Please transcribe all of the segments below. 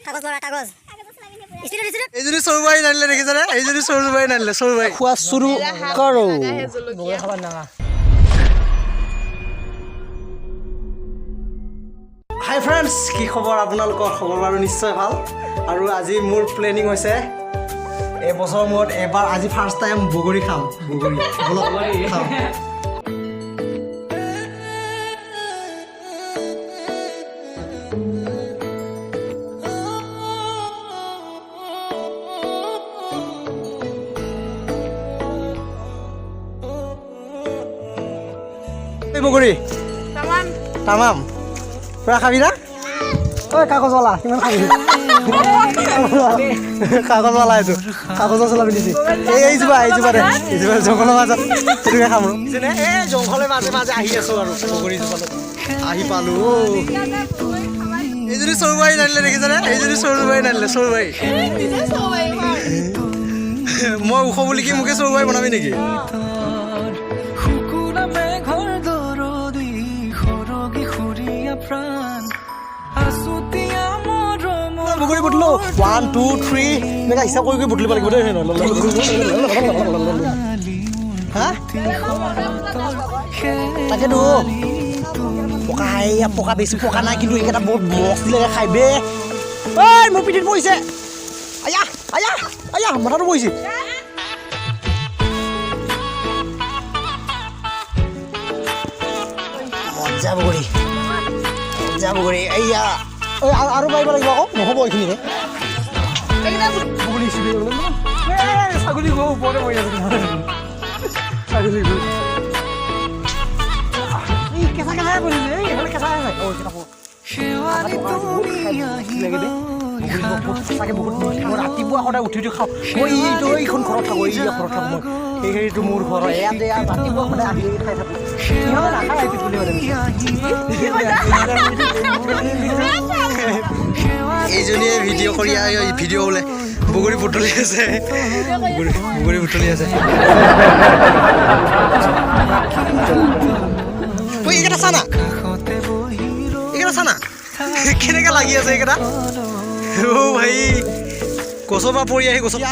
কাগজ লৰা কাগজ এইজনী চৰুবাই নানিলে দেখিছানে এইজনী চৰুবাই নানিলে চৰুবাই খোৱা চুৰু কৰো খাবাৰ নাঙা হাই ফ্ৰেণ্ডছ কি খবৰ আপোনালোকৰ খবৰ বাৰু নিশ্চয় ভাল আৰু আজি মোৰ প্লেনিং হৈছে এবছৰ মূৰত এবাৰ আজি ফাৰ্ষ্ট টাইম বগৰী খাম বগৰী খাম বগৰী তামাম পুৰা খাবি না ঐ কাগজৱালা কিমান খাবি কাগজৱালা এইটো কাগজৰ চলা পিন্ধিছে এইজোপা দে এইজোপা জংঘলৰ মাজত সেইটোকে খাম এই জংঘলে মাজে মাজে আহি আছো আৰু বগৰী জোপালৈ আহি পালো এইজনী চৰুবাই নানিলে দেখিছানে এইজনী চৰুবাই নানিলে চৰুবাই মই ওখ বুলি কি মোকে চৰুবাই বনাবি নেকি বগৰী বুটলো 1 2 3 এনেকৈ হিচাপ কৰি বুটলিব লাগিব দেই হা তাকেতো পকা বেছি পকা নাই কিন্তু এইকেইটা বহুত মস্তি লাগে খাই বে ঐ মোৰ পিঠিত পৰিছে আয়া আয়া আয়া মাথাটো পৰিছে মজা বগৰী এইয়া আৰু পাৰিব লাগিব আকৌ নহ'ব এইখিনিৰে ছাগলী গৰু ওপৰতে পৰি আছে ছাগলী গৰু কেঁচা কেঁচাই পৰিছে এইফালে কেঁচা আছে ৰাতিপুৱা সদায় উঠি খাওঁ মই এইখন ঘৰত থাকোঁ ঘৰত থাকোঁ মই এই হেৰিটো মোৰ ঘৰ ইয়াতে ৰাতিপুৱা সদায় আহি খাই থাকোঁ সিহঁতে নাখায় এইজনীয়ে ভিডিঅ' কৰি ভিডিঅ' বোলে বগৰী বুটলি আছে বগৰী বুটলি আছে এইকেইটা চানা কেনেকৈ লাগি আছে এইকেইটা অ' ভাই গছৰ পৰা পৰি আহি গছৰ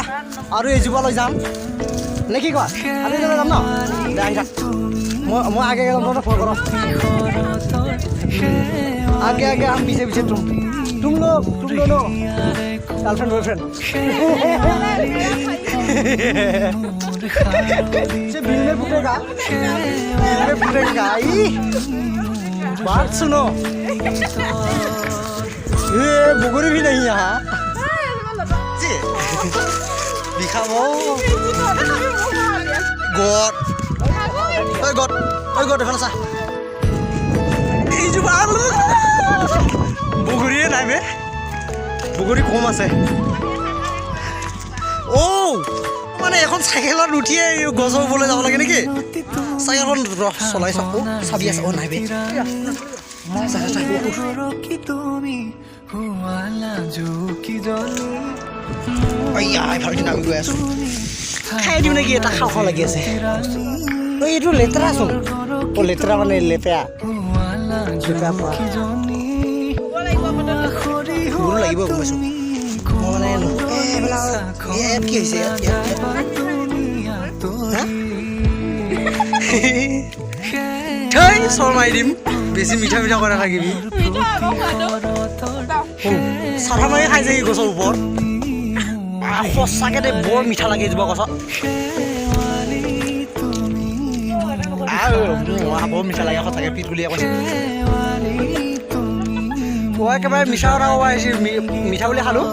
আৰু এইজোপালৈ যাম নে কি কোৱা আমি যাম ন আহি থাক মই আগে যাম आगे हम पीछे तुम लोग दोनों गर्लफ्रेंड बॉयफ्रेंड बिल में फूटेगा बात सुनो ये बगुरी भी नहीं यहाँ दिखाओ गॉड এইফালে চা এইজোপা বগৰীয়ে নাই বে বগৰী কম আছে মানে এখন চাইকেলত উঠিয়ে গছৰ ওপৰলৈ যাব লাগে নেকি চাইকেলখন চলাই চাকো চাবি আছে নাই বে আমি গৈ আছো খাই দিওঁ নেকি এটা খাওঁ লাগি আছে এইটো লেতেৰা চোন লেতেৰা মানে লেপেৰা লাগিব গম পাইছো মই মানে ইয়াত কি হৈছে চৰ মাৰি দিম বেছি মিঠা কৰা থাকিবি চাফা মাৰি খাইছে কি গছৰ ওপৰত সঁচাকে দে বৰ মিঠা লাগে এইজোপা গছত বৰ মিঠা লাগে সঁচাকে পিত বুলিয়ে কৈছে মই একেবাৰে মিঠা কথা ক'ব আহিছোঁ মিঠা বুলি খালোঁ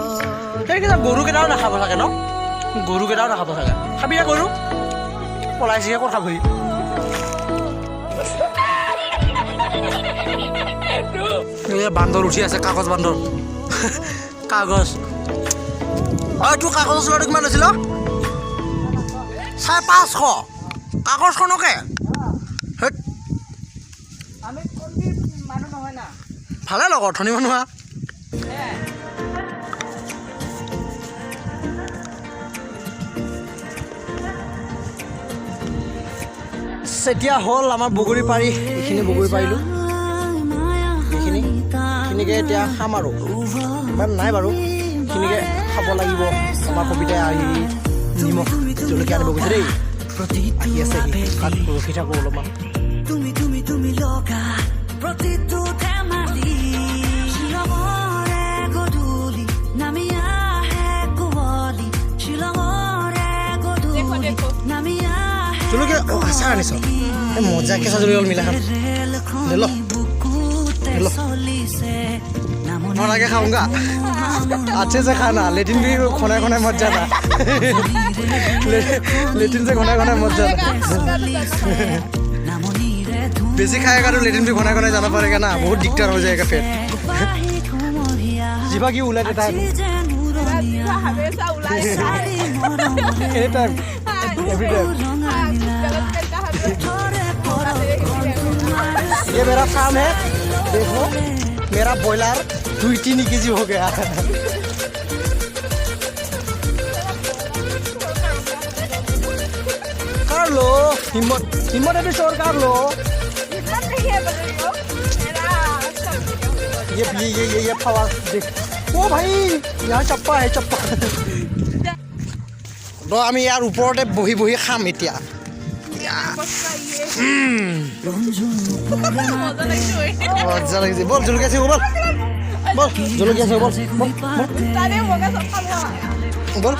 সেইকেইটা গৰুকেইটাও নাখাব চাগে ন গৰুকেইটাও নাখাব চাগে খাবি গৰু পলাইছেহে ক'ত খাবহি বান্দৰ উঠি আছে কাগজ বান্দৰ কাগজ তোৰ কাগজৰ চোলাটো কিমান হৈছিল 550 কাগজখনকে ভালে লগৰ ধনী মানুহ এতিয়া হ'ল আমাৰ বগৰী পাৰি এইখিনি বগৰী পাৰিলোঁ এইখিনিকে এতিয়া খাম আৰু ইমান নাই বাৰু এইখিনিকে খাব লাগিব আমাৰ কবিতাই আহি নিমখ জলকীয়া আনিব গৈছে দেই আহি আছে তাত ৰখি থাকো অলপমান তুমি লগা প্ৰতিটো ধেমালি শিলঙৰে গধূলি নামি আহে কুঁৱলী শিলঙৰে গধূলি নামি আহে জলকীয়া আচাৰ আনিছ মজা কেঁচা জলকীয়া মিলাই খাম ले लो और आगे खाऊंगा अच्छे से खाना लेकिन भी खोना खोना मत जाना लेकिन से खोना खोना मत जाना बेसी खाएगा तो लेकिन भी खोना खोना जाना पड़ेगा ना बहुत दिक्कत हो जाएगा फिर जीवा की उलट देता है एवरी टाइम ये मेरा काम है देखो मेरा बॉयलर 2-3 केजी हो गया कर लो हिम्मत हिम्मत अभी शोर कर लो ये फवा देख ओ भाई यहाँ चप्पा है चप्पा तो आमी यार ऊपरते बही बही खाम इतिया मजा लगे बोल जलकिया से बोल बोल जलकिया से बोल बोल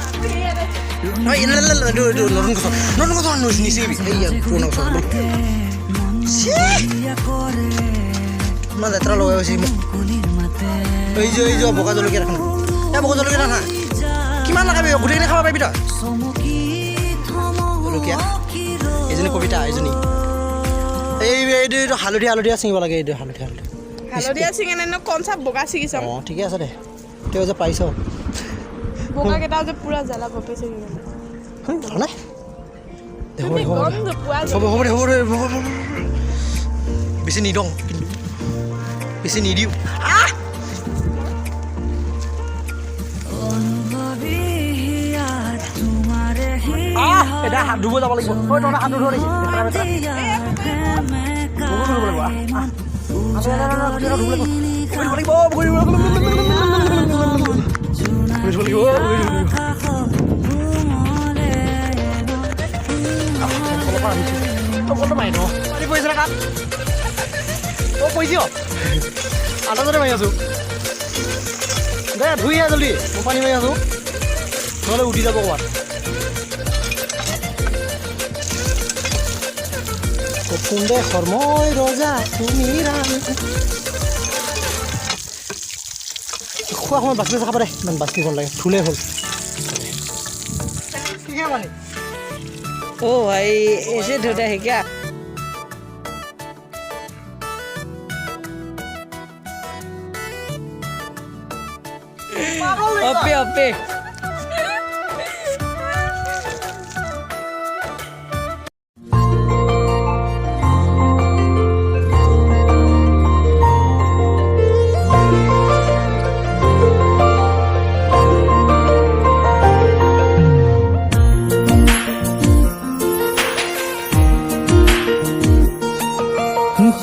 ओए नरन को नीचे भी ये पुनो बोल मजा तेरा लोग ऐसे এই যে বগা জলকিয়া রাখা এ বগা জলকিয়া রাখা কিমান লাগাবি গুটেইনে খাবা পাবি তই জলকিয়া এজনী কবিতা এজনী এইটো হালধীয়া ছিঙিব লাগে এইটো হালধীয়া ছিঙে নে কোন সব বগা ছিঙিছ অঁ ঠিকে আছে দে তেও যে পাইছ বগা কেইটা যে পুৰা জ্বালা কপে ছিঙিলে নাই তুমি গন্ধ পোৱা হ'ব বেছি নিদং কিন্তু বেছি নিদিও এটা হাত ধুব যাব লাগিব তই তই হাত ধুব লাগিব আটাজতে মাৰি আছো দে ধুই আহ জলদি মই পানী মাৰি আছো নহ'লে উঠি যাব ক'ৰবাত কুন্দে শৰ্মই ৰজা তুমি খোৱা সময় বাচলি খাব দে ইমান বাচলি ভাল লাগে ফুলে হ'ল ओ भाई ऐसे धोता है क्या ओपे ओपे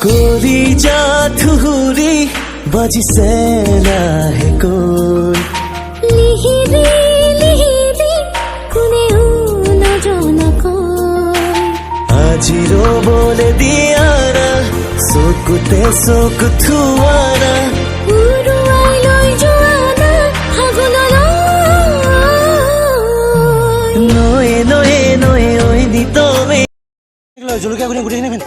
गोरी जा थुरी बजिसे ना है कोई लिहिरी कुने न जाना कोई आजिरो बोले दिया ना सोकुते सोक थुआना उरुआई लोई जुआना हागुना लोई नोए ओई दी तो में জলকীয়া গুটি গুটিখিনি ফেন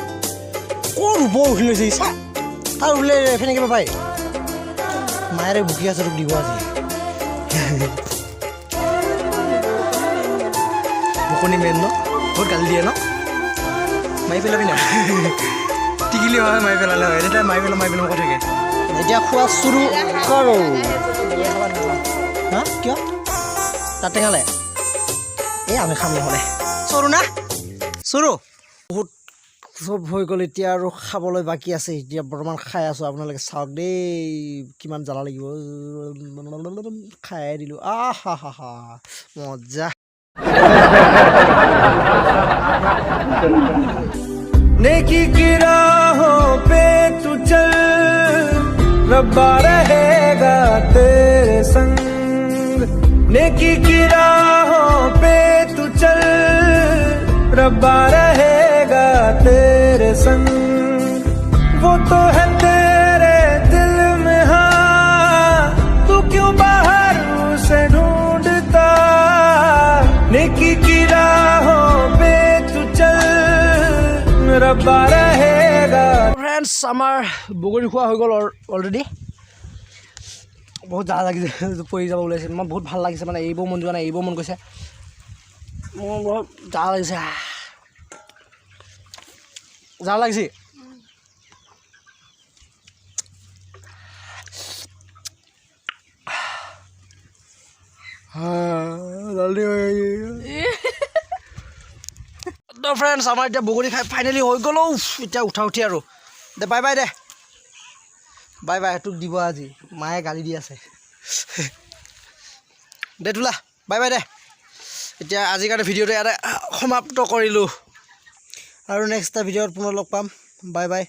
ক'ৰ ওপৰ উঠি লৈছে ইচ্ছা তাৰ উঠিলে ফেনে কিবা পায় মায়েৰে বুকি আছে তোক দিব আজি বুকনি মেন ন বহুত গালি দিয়ে ন মাৰি পেলাবি না টিকিলি হয় মাৰি পেলালে হয় এতিয়া মাৰি পেলাম কৈ থাকে এতিয়া খোৱা চুৰু কৰোঁ হা কিয় তাত টেঙালে এই আমি খাম নহ'লে চৰু না চৰু বহুত চব হৈ গ'ল এতিয়া আৰু খাবলৈ বাকী আছে এতিয়া বৰ্তমান খাই আছোঁ আপোনালোকে চাওক দেই কিমান জ্বালা লাগিব খাই দিলোঁ হা হা মজা नेकी की राहों पे तू चल रब्बा रहेगा तेरे संग नेकी की राहों पे तू चल रब्बा रहेगा तेरे संग वो तो है तेरे दिल में हाँ तू क्यों बाहर उसे ढूंढता नेकी की राहों पे तू चल रब्बा रहेगा ফ্ৰেণ্ডছ আমাৰ বগৰী খোৱা হৈ গ'ল অলৰেডি বহুত জ্বালা লাগিছে পৰি যাব ওলাইছে মই বহুত ভাল লাগিছে মানে এইবোৰ মন যোৱা নাই এইবোৰ মন গৈছে মোৰ বহুত জ্বালা লাগিছে জ্বালা লাগিছে জলদি তো ফ্ৰেণ্ডছ আমাৰ এতিয়া বগৰী খাই ফাইনেলি হৈ গ'ল এতিয়া উঠা উঠি আৰু দে বাই বাই দে বাই বাই তোক দিব আজি মায়ে গালি দি আছে দে তোলা বাই বাই দে এতিয়া আজিৰ কাৰণে ভিডিঅ'টো ইয়াতে সমাপ্ত কৰিলোঁ আৰু নেক্সট এটা ভিডিঅ'ত পুনৰ লগ পাম বাই বাই